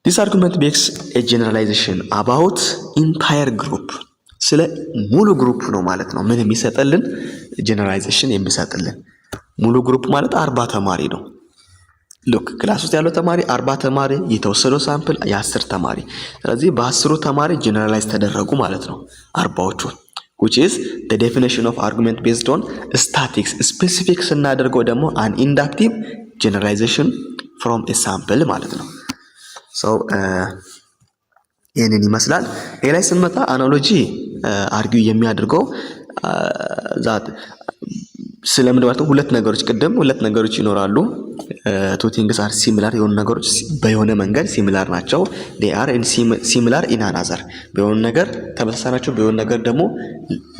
ዲስ አርጉመንት ቤክስ ኤ ጀነራላይዜሽን አባውት ኢንታየር ግሩፕ፣ ስለ ሙሉ ግሩፕ ነው ማለት ነው። ምን የሚሰጥልን? ጀነራላይዜሽን የሚሰጥልን ሙሉ ግሩፕ ማለት 40 ተማሪ ነው። ሉክ ክላስ ውስጥ ያለው ተማሪ 40 ተማሪ፣ የተወሰደው ሳምፕል የ10 ተማሪ። ስለዚህ በ10 ተማሪ ጀነራላይዝ ተደረጉ ማለት ነው 40ዎቹ። which is the definition of argument based on statics። specific ስናደርገው ደግሞ an inductive generalization from a sample ማለት ነው። so ይሄንን ይመስላል። ኤ ላይ ስንመጣ አናሎጂ አርጊው የሚያደርገው ዛት ስለምን ማለት ሁለት ነገሮች ይኖራሉ። two things are similar የሆኑ ነገሮች በየሆነ መንገድ ሲሚላር ናቸው። they are similar in another በየሆነ ነገር ተመሳሳይ ናቸው፣ በየሆነ ነገር ደግሞ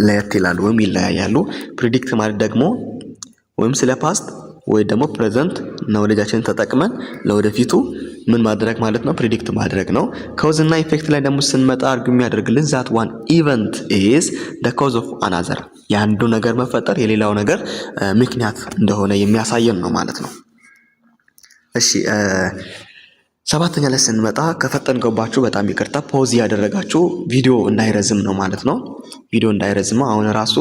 ለየት ይላሉ ወይም ይለያያሉ። ፕሪዲክት ማለት ደግሞ ወይም ስለ ፓስት ወይ ደግሞ ፕሬዘንት ኖሌጃችንን ተጠቅመን ለወደፊቱ ምን ማድረግ ማለት ነው? ፕሪዲክት ማድረግ ነው። ኮዝ እና ኢፌክት ላይ ደግሞ ስንመጣ አርጊው የሚያደርግልን that one event is the cause of another የአንዱ ነገር መፈጠር የሌላው ነገር ምክንያት እንደሆነ የሚያሳየን ነው ማለት ነው። እሺ ሰባተኛ ላይ ስንመጣ ከፈጠንኩባችሁ በጣም ይቅርታ፣ ፖዝ ያደረጋችሁ ቪዲዮ እንዳይረዝም ነው ማለት ነው። ቪዲዮ እንዳይረዝም አሁን ራሱ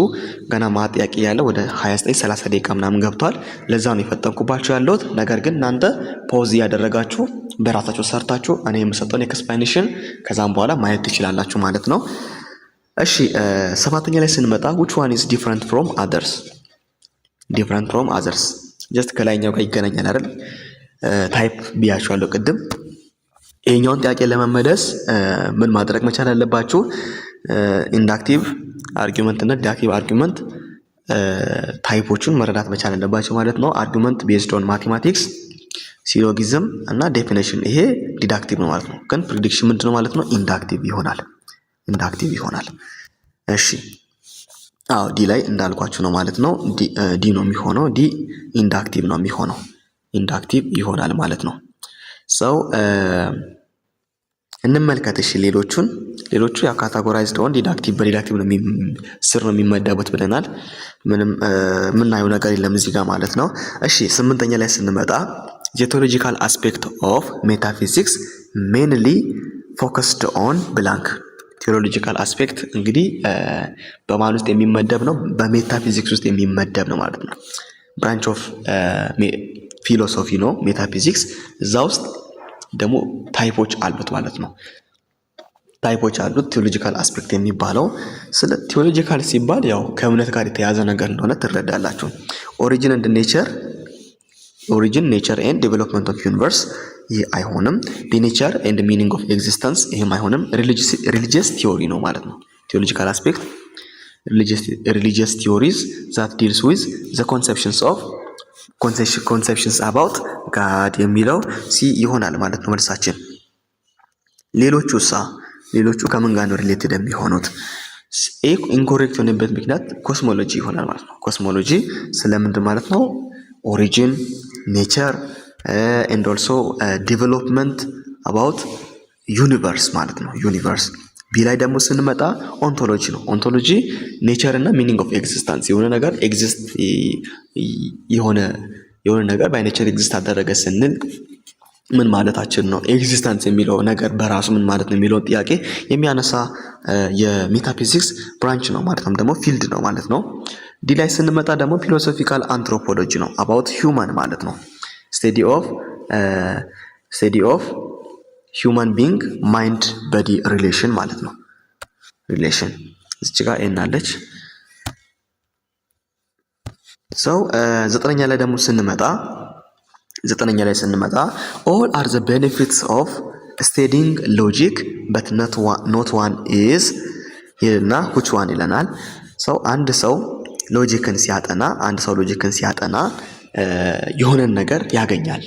ገና ማጥያቄ ያለው ወደ 29-30 ደቂቃ ምናምን ገብቷል። ለዛ ነው የፈጠንኩባችሁ ያለሁት። ነገር ግን እናንተ ፖዝ ያደረጋችሁ በራሳችሁ ሰርታችሁ እኔ የምሰጠውን ኤክስፕላኔሽን ከዛም በኋላ ማየት ትችላላችሁ ማለት ነው። እሺ ሰባተኛ ላይ ስንመጣ which one is different from others? different from others ጀስት ከላይኛው ጋር ይገናኛል አይደል? ታይፕ ብያችኋለሁ ቅድም። ይሄኛውን ጥያቄ ለመመለስ ምን ማድረግ መቻል አለባችሁ? ኢንዳክቲቭ አርጊውመንት እና ዲዳክቲቭ አርጊውመንት ታይፖቹን መረዳት መቻል አለባችሁ ማለት ነው። አርጊውመንት ቤዝድ ኦን ማቴማቲክስ፣ ሲሎጊዝም እና ዴፊኒሽን ይሄ ዲዳክቲቭ ነው ማለት ነው። ግን ፕሪዲክሽን ምንድነው ማለት ነው? ኢንዳክቲቭ ይሆናል። ኢንዳክቲቭ ይሆናል። እሺ አዎ ዲ ላይ እንዳልኳችሁ ነው ማለት ነው። ዲ ነው የሚሆነው። ዲ ኢንዳክቲቭ ነው የሚሆነው። ኢንዳክቲቭ ይሆናል ማለት ነው። ሰው እንመልከት። እሺ ሌሎቹ ያ ካታጎራይዝድ ኦን ዲዳክቲቭ በዲዳክቲቭ ነው ስር ነው የሚመደቡት ብለናል። ምንም የምናየው ነገር የለም እዚህ ጋር ማለት ነው። እሺ ስምንተኛ ላይ ስንመጣ ጂኦሎጂካል አስፔክት ኦፍ ሜታፊዚክስ ሜንሊ ፎከስድ ኦን ብላንክ። ቴዎሎጂካል አስፔክት እንግዲህ በማን ውስጥ የሚመደብ ነው? በሜታፊዚክስ ውስጥ የሚመደብ ነው ማለት ነው። ብራንች ኦፍ ፊሎሶፊ ነው ሜታፊዚክስ። እዛ ውስጥ ደግሞ ታይፖች አሉት ማለት ነው። ታይፖች አሉት ቴዎሎጂካል አስፔክት የሚባለው። ስለ ቴዎሎጂካል ሲባል ያው ከእምነት ጋር የተያዘ ነገር እንደሆነ ትረዳላችሁ። ኦሪጂን ኔቸር ኤንድ ዴቨሎፕመንት ኦፍ ዩኒቨርስ ይህ አይሆንም። ኔቸር ኤንድ ሚኒንግ ኦፍ ኤግዚስተንስ ይህም አይሆንም። ሪሊጂየስ ቲዮሪ ነው ማለት ነው። ቴዎሎጂካል አስፔክት ሪሊጂየስ ቲዮሪዝ ዛት ዲልስ ዊዝ ዘ ኮንሴፕሽንስ አባውት ጋድ የሚለው ሲ ይሆናል ማለት ነው መልሳችን። ሌሎቹ ከምን ጋር ነው ሪሌትድ የሚሆኑት? ኢንኮሬክት የሆነበት ምክንያት ኮስሞሎጂ ይሆናል ማለት ነው። ኮስሞሎጂ ስለምንድን ማለት ነው? ኦሪጂን ኔቸር ኤንድ ኦልሶ ዴቨሎፕመንት አባውት ዩኒቨርስ ማለት ነው። ዩኒቨርስ ቢ ላይ ደግሞ ስንመጣ ኦንቶሎጂ ነው። ኦንቶሎጂ ኔቸር እና ሚኒንግ ኦፍ ኤግዚስተንስ የሆነ ነገር ኤግዚስት የሆነ ነገር ባይ ኔቸር ኤግዚስት አደረገ ስንል ምን ማለታችን ነው? ኤግዚስተንስ የሚለው ነገር በራሱ ምን ማለት ነው የሚለውን ጥያቄ የሚያነሳ የሜታፊዚክስ ብራንች ነው ማለት ነው፣ ደግሞ ፊልድ ነው ማለት ነው። ዲ ላይ ስንመጣ ደግሞ ፊሎሶፊካል አንትሮፖሎጂ ነው። አባውት ሂውማን ማለት ነው። ስቴዲ ኦፍ ሂውማን ቢንግ ማይንድ በዲ ሪሌሽን ማለት ነው። ሪሌሽን እዚህ ጋር እናለች። ሰው ዘጠነኛ ላይ ደግሞ ስንመጣ ኦል አር ዘ ቤኔፊትስ ኦፍ ስቴዲንግ ሎጂክ በት ኖት ዋን ኢዝ ይልና which one ይለናል። ሰው አንድ ሰው ሎጂክን ሲያጠና የሆነን ነገር ያገኛል።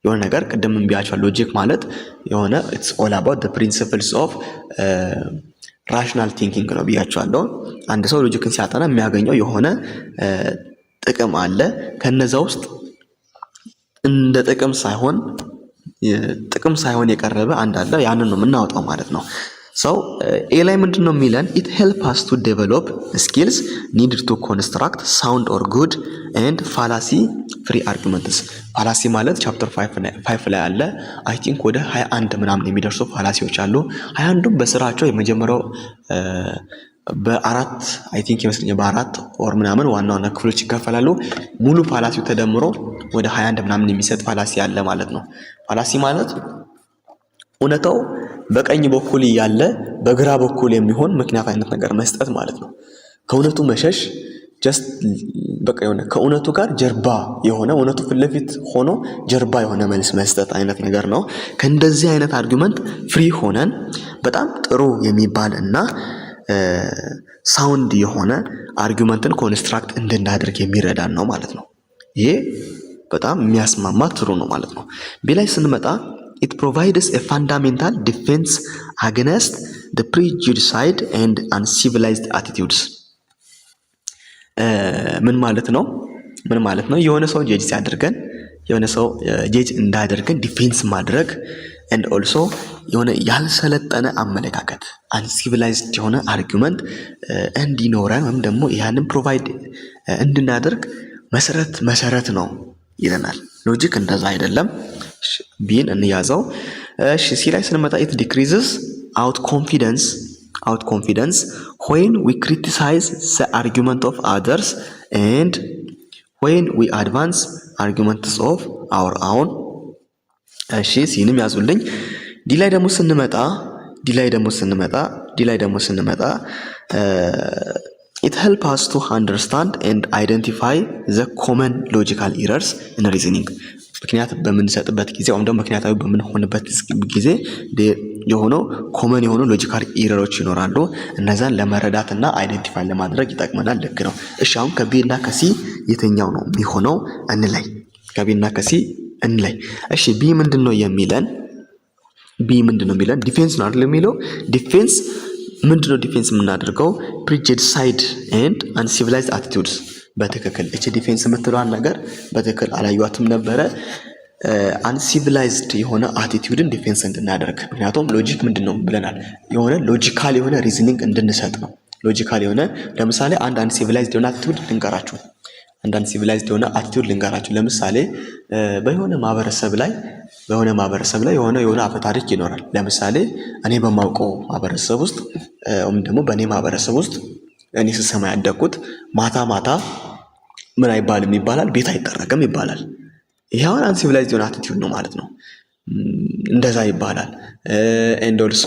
የሆነ ነገር ቅድም ብያችኋል። ሎጂክ ማለት የሆነ it's all about the principles of rational thinking ነው ብያችኋለሁ። አንድ ሰው ሎጂክን ሲያጠና የሚያገኘው የሆነ ጥቅም አለ። ከነዛ ውስጥ እንደ ጥቅም ሳይሆን የቀረበ አንድ አለ። ያንን ነው የምናወጣው ማለት ነው። ሰው ኤ ላይ ምንድነው የሚለን? it help us to develop skills needed to construct sound or good and fallacy free arguments። ፋላሲ ማለት ቻፕተር 5 ላይ አለ። አይ ቲንክ ወደ 21 ምናምን የሚደርሱ ፋላሲዎች አሉ። 21ዱም በስራቸው የመጀመሪያው በአራት አይ ቲንክ ይመስለኛል በአራት ኦር ምናምን ዋና ክፍሎች ይከፈላሉ። ሙሉ ፋላሲው ተደምሮ ወደ 21 ምናምን የሚሰጥ ፋላሲ አለ ማለት ነው። ፋላሲ ማለት እውነታው በቀኝ በኩል ያለ በግራ በኩል የሚሆን ምክንያት አይነት ነገር መስጠት ማለት ነው። ከእውነቱ መሸሽ ጀስት በቃ የሆነ ከእውነቱ ጋር ጀርባ የሆነ እውነቱ ፊት ለፊት ሆኖ ጀርባ የሆነ መልስ መስጠት አይነት ነገር ነው። ከእንደዚህ አይነት አርጊውመንት ፍሪ ሆነን በጣም ጥሩ የሚባል እና ሳውንድ የሆነ አርጊውመንትን ኮንስትራክት እንድናደርግ የሚረዳን ነው ማለት ነው። ይሄ በጣም የሚያስማማ ትሩ ነው ማለት ነው። ቢላይ ስንመጣ it provides a fundamental defense against the prejudiced and uncivilized attitudes። ምን ማለት ነው? የሆነ ሰው ጀጅ ሲያደርገን የሆነ ሰው ጀጅ እንዳደርገን ዲፌንስ ማድረግ and also የሆነ ያልሰለጠነ አመለካከት uncivilized የሆነ አርጊውመንት እንዲኖረን ወይም ደግሞ ያንን ፕሮቫይድ እንድናደርግ መሰረት ነው ይለናል። ሎጂክ እንደዛ አይደለም። ቢን እንያዘው። እሺ ሲ ላይ ስንመጣ it decreases out confidence when we criticize the argument of others and when we advance arguments of our own። እሺ ሲንም ያዙልኝ። ዲ ላይ ደግሞ ስንመጣ it helps us to understand and identify the common logical errors in reasoning። ምክንያት በምንሰጥበት ጊዜ ወይም ደግሞ ምክንያታዊ በምንሆንበት ጊዜ የሆነው ኮመን የሆኑ ሎጂካል ኢረሮች ይኖራሉ። እነዛን ለመረዳትና አይደንቲፋይ ለማድረግ ይጠቅመናል። ልክ ነው። እሺ አሁን ከቢ እና ከሲ የትኛው ነው የሚሆነው እንላይ። እሺ ቢ ምንድነው የሚለን? ዲፌንስ ነው አይደል የሚለው። ዲፌንስ ምንድነው? ዲፌንስ የምናደርገው ፕሪጁዲሳይድ ኤንድ አንሲቪላይዝድ አቲቲዩድስ። በትክክል እቺ ዲፌንስ የምትለዋን ነገር በትክክል አላዩዋትም ነበረ። አንሲቪላይዝድ የሆነ አቲቲዩድን ዲፌንስ እንድናደርግ። ምክንያቱም ሎጂክ ምንድነው ብለናል? የሆነ ሎጂካል የሆነ ሪዝኒንግ እንድንሰጥ ነው። ሎጂካል የሆነ ለምሳሌ አንድ አንሲቪላይዝድ የሆነ አቲቲዩድ ልንገራችሁ። ለምሳሌ በሆነ ማህበረሰብ ላይ የሆነ አፈ ታሪክ ይኖራል። ለምሳሌ እኔ በማውቀው ማህበረሰብ ውስጥ ወይም ደግሞ በእኔ ማህበረሰብ ውስጥ እኔ ስሰማ ያደግኩት ማታ ምን አይባልም ይባላል፣ ቤት አይጠረቅም ይባላል። ይሄ አሁን አንሲቪላይዝድ የሆነ አቲቲዩድ ነው ማለት ነው። እንደዛ ይባላል። ኤንድ ኦልሶ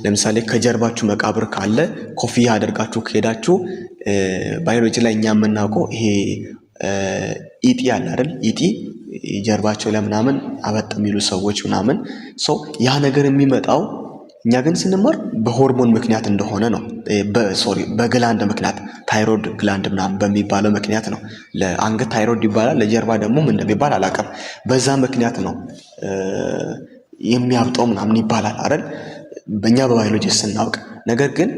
ለምሳሌ ከጀርባችሁ መቃብር ካለ ኮፍያ አድርጋችሁ ከሄዳችሁ ባዮሎጂ ላይ እኛ የምናውቀው ይሄ ኢጢ አለ አይደል? ኢጢ ጀርባቸው ለምናምን አበጥ የሚሉ ሰዎች ምናምን ያ ነገር የሚመጣው እኛ ግን ስንማር በሆርሞን ምክንያት እንደሆነ ነው። በግላንድ ምክንያት ታይሮይድ ግላንድ ምናምን በሚባለው ምክንያት ነው። ለአንገት ታይሮይድ ይባላል፣ ለጀርባ ደግሞ ምን እንደሚባል አላውቅም። በዛ ምክንያት ነው የሚያብጠው ምናምን ይባላል አይደል? በእኛ በባዮሎጂ ስናውቅ። ነገር ግን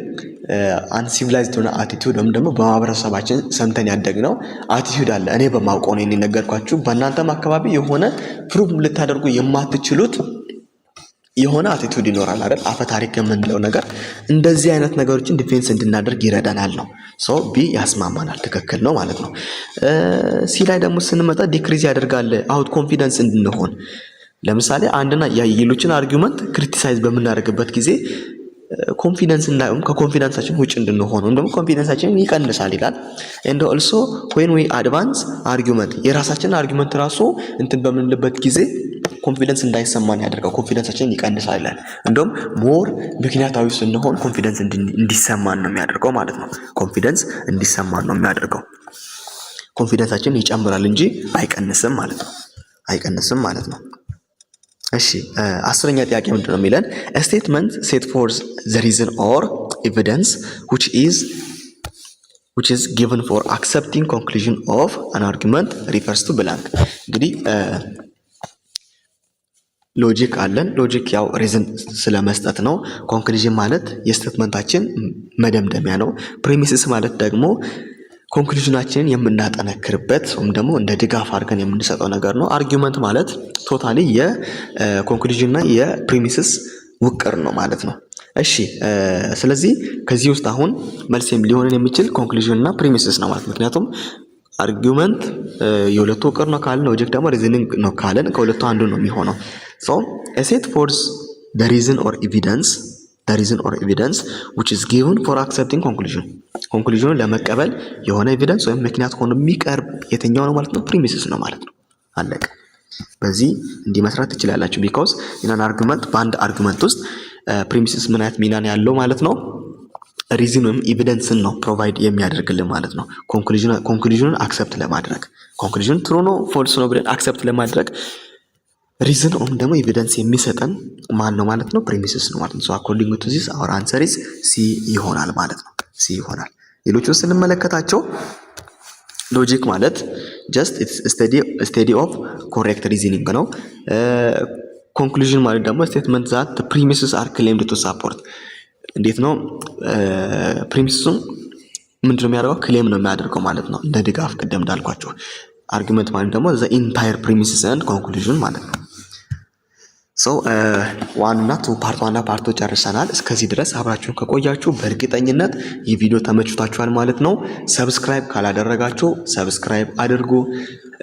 አንሲቪላይዝድ የሆነ አቲቲዩድ ወይም ደግሞ በማህበረሰባችን ሰምተን ያደግነው አቲቲዩድ አለ። እኔ በማውቀው ነው የነገርኳችሁ። በእናንተም አካባቢ የሆነ ፕሩቭ ልታደርጉ የማትችሉት የሆነ አቲቲዩድ ይኖራል አይደል? አፈ ታሪክ የምንለው ነገር እንደዚህ አይነት ነገሮችን ዲፌንስ እንድናደርግ ይረዳናል ነው። ቢ ያስማማናል፣ ትክክል ነው ማለት ነው። ሲ ላይ ደግሞ ስንመጣ ዲክሪዝ ያደርጋል አውት ኮንፊደንስ እንድንሆን። ለምሳሌ አንድና የሌሎችን አርጊውመንት ክሪቲሳይዝ በምናደርግበት ጊዜ ኮንፊደንስ እንዳይሆን ከኮንፊደንሳችን ውጭ እንድንሆን ወይም ደግሞ ኮንፊደንሳችንን ይቀንሳል ይላል። ኤንድ ኦልሶ ዌን ዊ አድቫንስ አርጊውመንት የራሳችንን አርጊውመንት ራሱ እንትን በምንልበት ጊዜ ኮንፊደንስ እንዳይሰማን ያደርጋል፣ ኮንፊደንሳችንን ይቀንሳል ይላል። እንደውም ሞር ምክንያታዊ ስንሆን ኮንፊደንስ እንዲሰማን ነው የሚያደርገው ማለት ነው። ኮንፊደንስ እንዲሰማን ነው የሚያደርገው። ኮንፊደንሳችንን ይጨምራል እንጂ አይቀንስም ማለት ነው። እሺ 10ኛ ጥያቄ ምንድነው የሚለን? ስቴትመንት ሴት ፎርዝ ዘ ሪዝን ኦር ኤቪደንስ which is given for accepting conclusion of an argument refers to blank። እንግዲህ ሎጂክ አለን። ሎጂክ ያው ሪዝን ስለመስጠት ነው። ኮንክሉዥን ማለት የስቴትመንታችን መደምደሚያ ነው። ፕሪሚስስ ማለት ደግሞ ኮንክሉዥናችንን የምናጠነክርበት ወይም ደግሞ እንደ ድጋፍ አድርገን የምንሰጠው ነገር ነው። አርጊውመንት ማለት ቶታሊ የኮንክሉዥንና የፕሪሚስስ ውቅር ነው ማለት ነው። እሺ ስለዚህ ከዚህ ውስጥ አሁን መልስ ሊሆን የሚችል ኮንክሉዥን እና ፕሪሚስስ ነው ማለት። ምክንያቱም አርጊውመንት የሁለቱ ውቅር ነው ካለን፣ ሎጂክ ደግሞ ሪዝኒንግ ነው ካለን ከሁለቱ አንዱ ነው የሚሆነው። ሶ a set forth the reason or evidence which is given for accepting conclusion ለመቀበል የሆነ ኤቪደንስ ወይም ምክንያት ሆኖ የሚቀርብ የትኛው ነው ማለት ነው? ፕሪሚስስ ነው ማለት ነው። አለቀ። በዚህ እንዲህ መስራት ትችላላችሁ። ቢኮዝ ኢን አርጊውመንት በአንድ አርጊውመንት ውስጥ ፕሪሚስስ ምን አይነት ሚና ነው ያለው ማለት ነው? ሪዝን ወይም ኤቪደንስን ነው ፕሮቫይድ የሚያደርግልን ማለት ነው። ኮንክሉዥኑን አክሰፕት ለማድረግ ኮንክሉዥን ትሩ ነው ፎልስ ነው ብለን አክሰፕት ለማድረግ ሪዝን ወይም ደግሞ ኤቪደንስ የሚሰጠን ማን ነው ማለት ነው? ፕሪሚስስ ነው ማለት ነው። ሶ አኮርዲንግ ቱ ዚስ አወር አንሰር ኢዝ ሲ ይሆናል ማለት ነው። ሲ ይሆናል። ሌሎቹን ስንመለከታቸው ሎጂክ ማለት ጀስት ስቴዲ ኦፍ ኮሬክት ሪዝኒንግ ነው። ኮንክሉዥን ማለት ደግሞ ስቴትመንት ዛት ፕሪሚስስ አር ክሌምድ ቱ ሳፖርት። እንዴት ነው ፕሪሚስሱን ምንድነው የሚያደርገው? ክሌም ነው የሚያደርገው ማለት ነው፣ እንደ ድጋፍ። ቅድም እንዳልኳቸው አርጊውመንት ማለት ደግሞ ዘ ኢንታየር ፕሪሚስስ ኤንድ ኮንክሉዥን ማለት ነው። ሶ ዋን እና ቱ ፓርት ዋን እና ፓርት ጨርሰናል። እስከዚህ ድረስ አብራችሁን ከቆያችሁ በእርግጠኝነት ይህ ቪዲዮ ተመችቷችኋል ማለት ነው። ሰብስክራይብ ካላደረጋችሁ ሰብስክራይብ አድርጉ።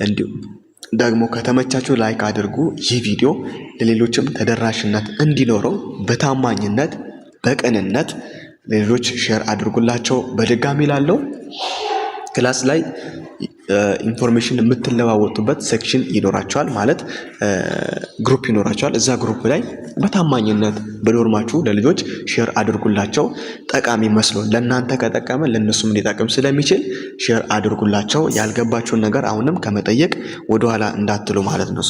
እንዲሁም ደግሞ ከተመቻችሁ ላይክ አድርጉ። ይህ ቪዲዮ ለሌሎችም ተደራሽነት እንዲኖረው በታማኝነት በቅንነት ለሌሎች ሼር አድርጉላቸው። በድጋሚ ላለው ክላስ ላይ ኢንፎርሜሽን የምትለዋወጡበት ሴክሽን ይኖራቸዋል፣ ማለት ግሩፕ ይኖራቸዋል። እዛ ግሩፕ ላይ በታማኝነት በዶርማችሁ ለልጆች ሼር አድርጉላቸው። ጠቃሚ መስሎ ለእናንተ ከጠቀመ ለእነሱም ሊጠቅም ስለሚችል ሼር አድርጉላቸው። ያልገባችሁን ነገር አሁንም ከመጠየቅ ወደኋላ እንዳትሉ ማለት ነው።